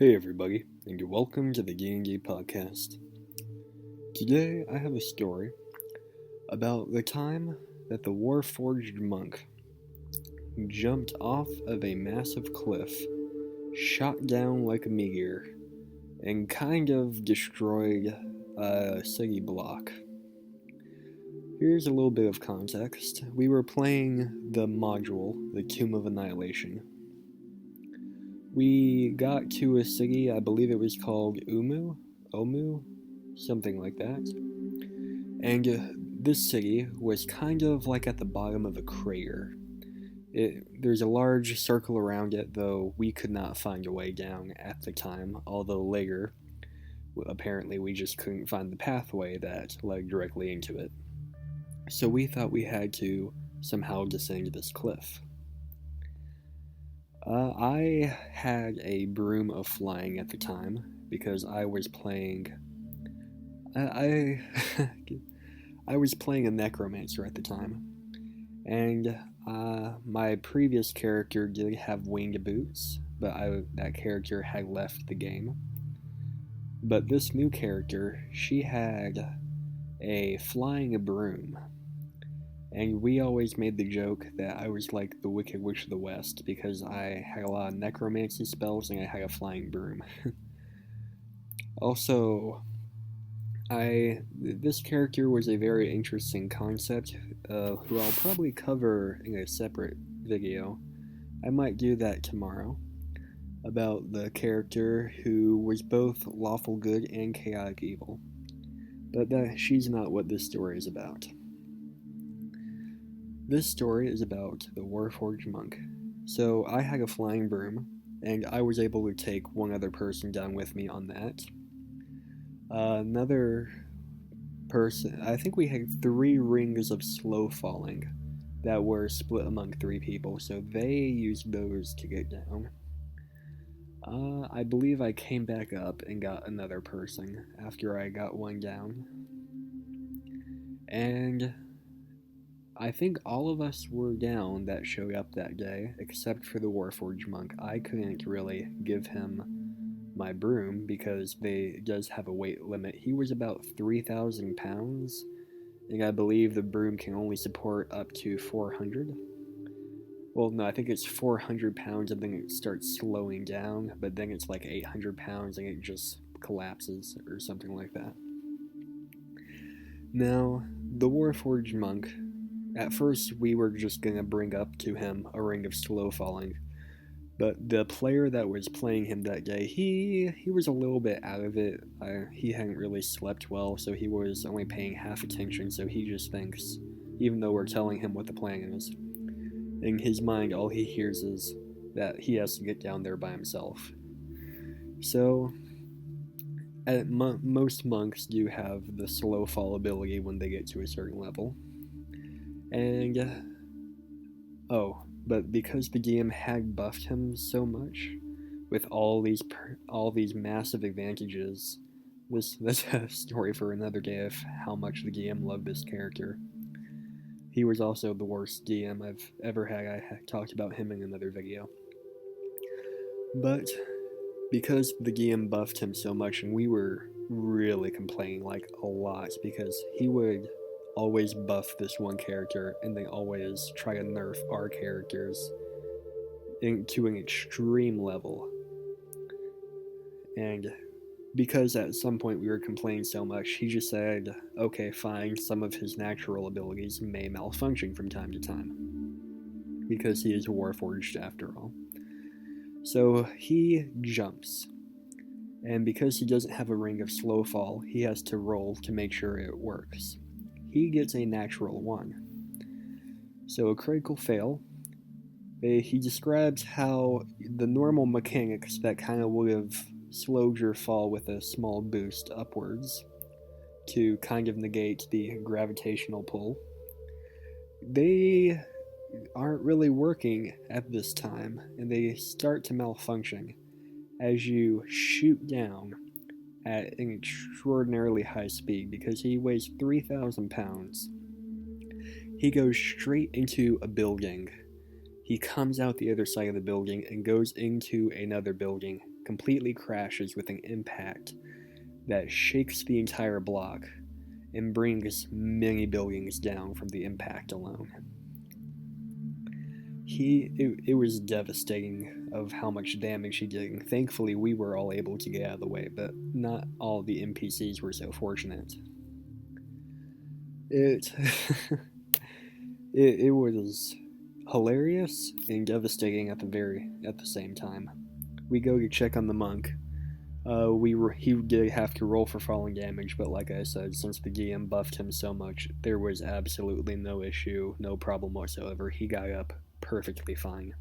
Hey everybody, and welcome to the D&D podcast. Today I have a story about the time that the Warforged monk jumped off of a massive cliff, shot down like a meteor, and kind of destroyed a city block. Here's a little bit of context. We were playing the module, the Tomb of Annihilation. We got to a city, I believe it was called Omu, something like that. And this city was kind of like at the bottom of a crater. There's a large circle around it, though we could not find a way down at the time, although later, apparently we just couldn't find the pathway that led directly into it. So we thought we had to somehow descend this cliff. I had a broom of flying at the time because I was playing. I was playing a necromancer at the time, and my previous character did have winged boots, but that character had left the game. But this new character, she had a flying broom. And we always made the joke that I was like the Wicked Witch of the West because I had a lot of necromancy spells and I had a flying broom. Also, this character was a very interesting concept, who I'll probably cover in a separate video. I might do that tomorrow, about the character who was both lawful good and chaotic evil. But she's not what this story is about. This story is about the Warforged monk. So I had a flying broom, and I was able to take one other person down with me on that. Another person, I think we had 3 rings of slow falling that were split among 3 people, so they used those to get down. I believe I came back up and got another person after I got one down. And I think all of us were down that showed up that day, except for the Warforged monk. I couldn't really give him my broom because it does have a weight limit. He was about 3,000 pounds, and I believe the broom can only support up to 400. Well, no, I think it's 400 pounds and then it starts slowing down, but then it's like 800 pounds and it just collapses or something like that. Now, the Warforged monk, at first we were just going to bring up to him a ring of slow falling, but the player that was playing him that day, he was a little bit out of it. He hadn't really slept well, so he was only paying half attention, so he just thinks, even though we're telling him what the plan is, in his mind all he hears is that he has to get down there by himself. So most monks do have the slow fall ability when they get to a certain level. And but because the game had buffed him so much with all these massive advantages, that's a story for another day of how much the game loved this character. He was also the worst DM I've ever had. I talked about him in another video. But because the game buffed him so much, and we were really complaining like a lot, because he would always buff this one character and they always try to nerf our characters to an extreme level. And because at some point we were complaining so much, he just said, okay, fine, some of his natural abilities may malfunction from time to time, because he is Warforged after all. So he jumps, and because he doesn't have a ring of slow fall, he has to roll to make sure it works. He gets a natural 1. So a critical fail. He describes how the normal mechanics that kind of would have slowed your fall with a small boost upwards to kind of negate the gravitational pull, they aren't really working at this time, and they start to malfunction as you shoot down at an extraordinarily high speed. Because he weighs 3,000 pounds, he goes straight into a building. He comes out the other side of the building and goes into another building completely crashes with an impact that shakes the entire block and brings many buildings down from the impact alone. It was devastating of how much damage he did, and thankfully we were all able to get out of the way, but not all the NPCs were so fortunate. It it was hilarious and devastating at the same time. We go to check on the monk. He did have to roll for falling damage, but like I said, since the DM buffed him so much, there was absolutely no issue, no problem whatsoever. He got up perfectly fine.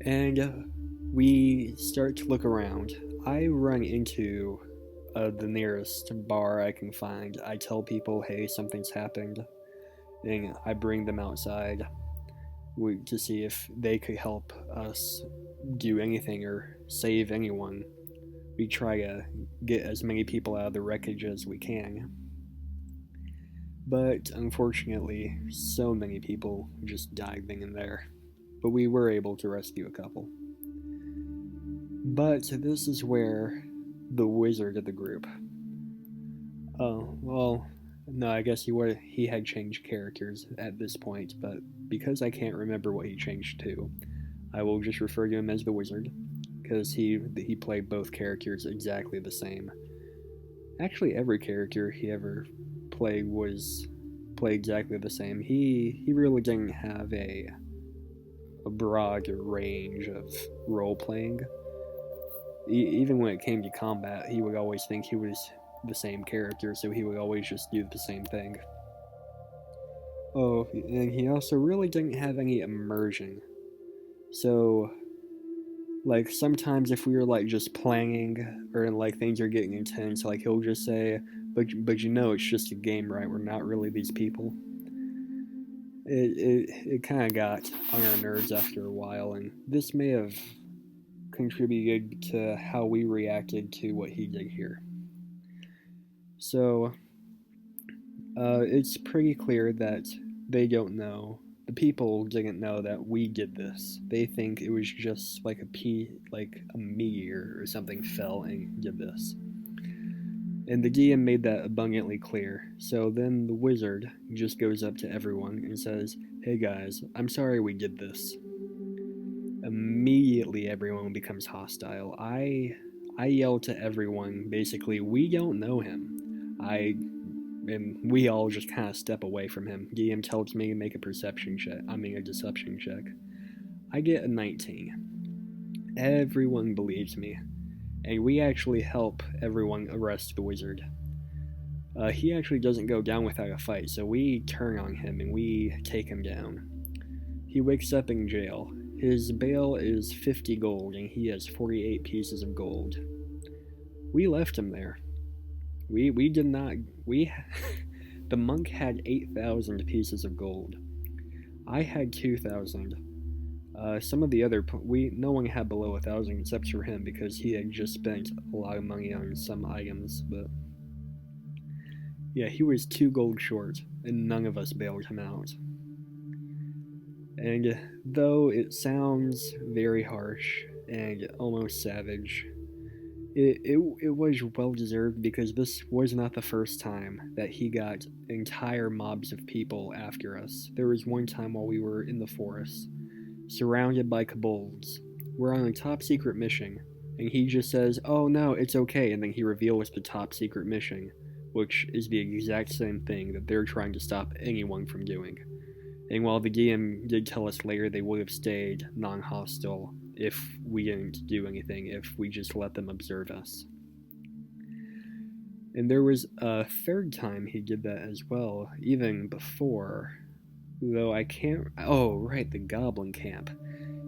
And we start to look around. I run into the nearest bar I can find. I tell people, hey, something's happened, and I bring them outside to see if they could help us do anything or save anyone. We try to get as many people out of the wreckage as we can. But unfortunately, so many people just diving in there. But we were able to rescue a couple. But this is where the wizard of the group. Oh, well, no, I guess he had changed characters at this point, but because I can't remember what he changed to, I will just refer to him as the wizard, because he played both characters exactly the same. Actually, every character he ever played exactly the same. He really didn't have a broad range of role playing. Even when it came to combat, he would always think he was the same character, so he would always just do the same thing. Oh, and he also really didn't have any immersion. So, like, sometimes if we were, like, just playing, or, like, things are getting intense, like, he'll just say, but you know it's just a game, right? We're not really these people. It kind of got on our nerves after a while, and this may have contributed to how we reacted to what he did here. So, it's pretty clear that they don't know. The people didn't know that we did this. They think it was just like a meteor or something fell and did this. And the DM made that abundantly clear. So then the wizard just goes up to everyone and says, "Hey guys, I'm sorry we did this." Immediately everyone becomes hostile. I yell to everyone, basically, we don't know him. And we all just kind of step away from him. DM tells me to make a deception check. I get a 19. Everyone believes me, and we actually help everyone arrest the wizard. He actually doesn't go down without a fight, so we turn on him and we take him down. He wakes up in jail. His bail is 50 gold, and he has 48 pieces of gold. We left him there. We did not. The monk had 8,000 pieces of gold. I had 2,000. Some of the other no one had below 1,000 except for him because he had just spent a lot of money on some items. But yeah, he was 2 gold short, and none of us bailed him out. And though it sounds very harsh and almost savage, it was well deserved because this was not the first time that he got entire mobs of people after us. There was one time while we were in the forest, surrounded by kobolds. We're on a top secret mission, and he just says, "Oh no, it's okay," and then he reveals the top secret mission, which is the exact same thing that they're trying to stop anyone from doing. And while the DM did tell us later they would have stayed non-hostile if we didn't do anything, if we just let them observe us. And there was a third time he did that as well, even before. Though I can't. Oh, right, the Goblin Camp.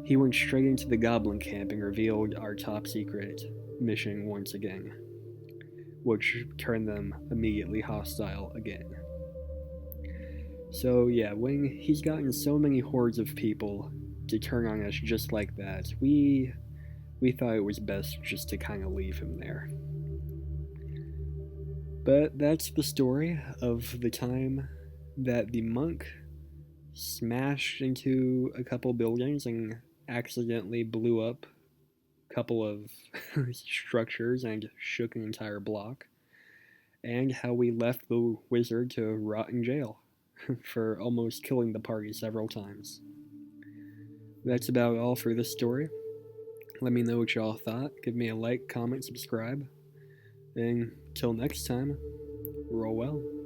He went straight into the Goblin Camp and revealed our top secret mission once again, which turned them immediately hostile again. So yeah, when he's gotten so many hordes of people to turn on us just like that, we thought it was best just to kind of leave him there. But that's the story of the time that the monk smashed into a couple buildings and accidentally blew up couple of structures and shook an entire block, and how we left the wizard to rot in jail for almost killing the party several times. That's about all for this story. Let me know what y'all thought. Give me a like, comment, subscribe. And until next time, roll well.